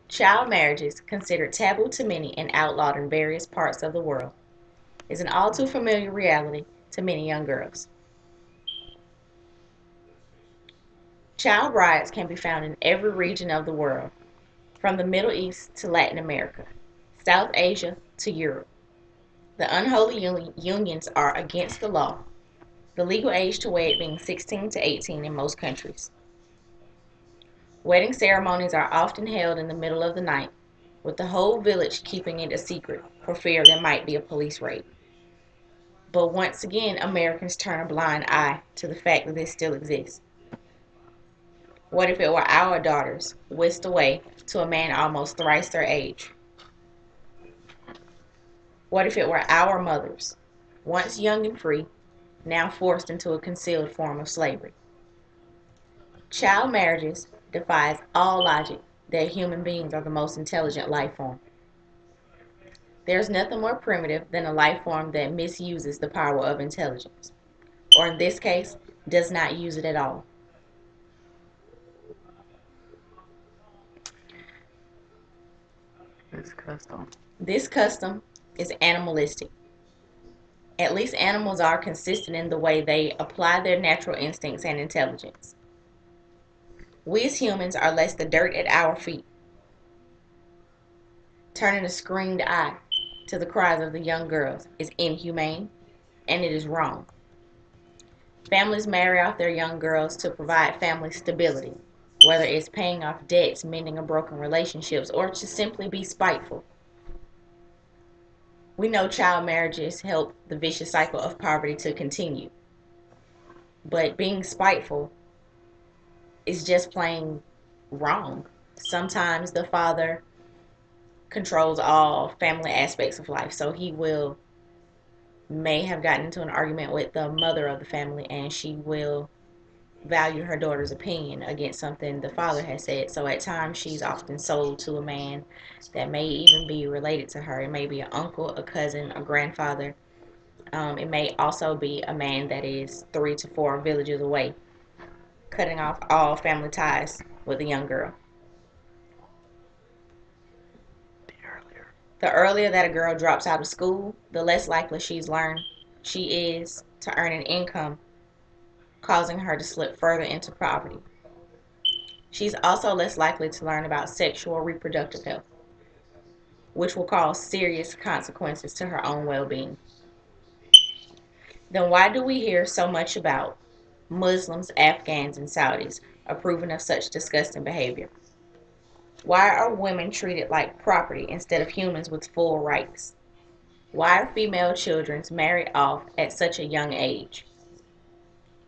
Child marriages, considered taboo to many and outlawed in various parts of the world, is an all too familiar reality to many young girls. Child brides can be found in every region of the world, from the Middle East to Latin America, South Asia to Europe. The unholy unions are against the law, the legal age to wed being 16 to 18 in most countries. Wedding ceremonies are often held in the middle of the night, with the whole village keeping it a secret for fear there might be a police raid. But once again, Americans turn a blind eye to the fact that this still exists. What if it were our daughters whisked away to a man almost thrice their age? What if it were our mothers, once young and free, now forced into a concealed form of slavery? Child marriages defies all logic that human beings are the most intelligent life form. There's nothing more primitive than a life form that misuses the power of intelligence, or in this case, does not use it at all. This custom. This custom is animalistic. At least animals are consistent in the way they apply their natural instincts and intelligence. We as humans are less the dirt at our feet, turning a screened eye to the cries of the young girls is inhumane and it is wrong. Families marry off their young girls to provide family stability, whether it's paying off debts, mending a broken relationships, or to simply be spiteful. We know child marriages help the vicious cycle of poverty to continue, but being spiteful is just plain wrong. Sometimes the father controls all family aspects of life, so he will may have gotten into an argument with the mother of the family and she will value her daughter's opinion against something the father has said. So at times she's often sold to a man that may even be related to her. It may be an uncle, a cousin, a grandfather. It may also be a man that is 3 to 4 villages away, cutting off all family ties with a young girl. The earlier. The earlier that a girl drops out of school, the less likely she is to earn an income, causing her to slip further into poverty. She's also less likely to learn about sexual reproductive health, which will cause serious consequences to her own well being. Then why do we hear so much about Muslims, Afghans, and Saudis approving of such disgusting behavior? Why are women treated like property instead of humans with full rights? Why are female children married off at such a young age?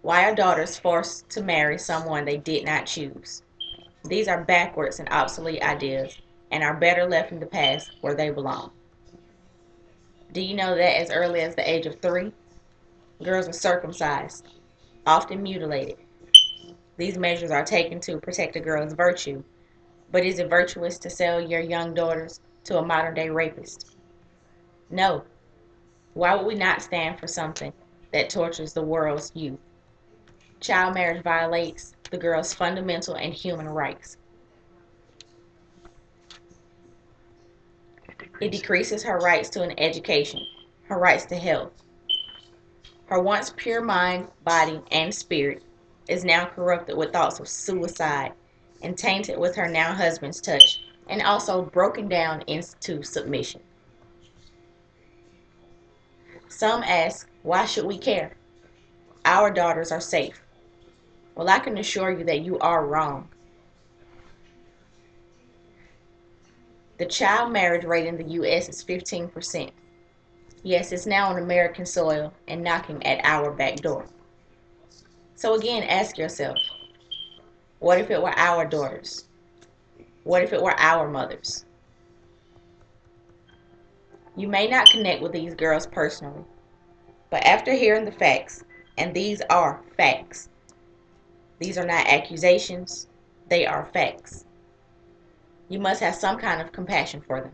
Why are daughters forced to marry someone they did not choose? These are backwards and obsolete ideas and are better left in the past where they belong. Do you know that as early as the age of 3, girls are circumcised, often mutilated? These measures are taken to protect a girl's virtue, but is it virtuous to sell your young daughters to a modern day rapist? No. Why would we not stand for something that tortures the world's youth? Child marriage violates the girl's fundamental and human rights. It decreases her rights to an education, her rights to health. Her once pure mind, body, and spirit is now corrupted with thoughts of suicide and tainted with her now husband's touch, and also broken down into submission. Some ask, why should we care? Our daughters are safe. Well, I can assure you that you are wrong. The child marriage rate in the US is 15%. Yes, it's now on American soil and knocking at our back door. So again, ask yourself, what if it were our daughters? What if it were our mothers? You may not connect with these girls personally, but after hearing the facts, and these are facts, these are not accusations, they are facts, you must have some kind of compassion for them.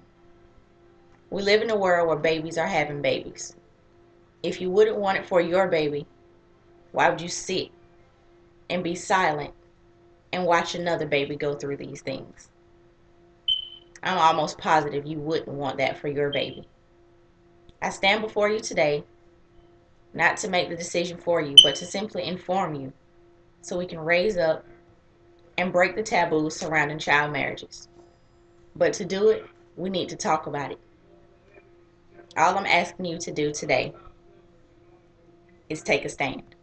We live in a world where babies are having babies. If you wouldn't want it for your baby, why would you sit and be silent and watch another baby go through these things? I'm almost positive you wouldn't want that for your baby. I stand before you today not to make the decision for you, but to simply inform you so we can raise up and break the taboos surrounding child marriages. But to do it, we need to talk about it. All I'm asking you to do today is take a stand.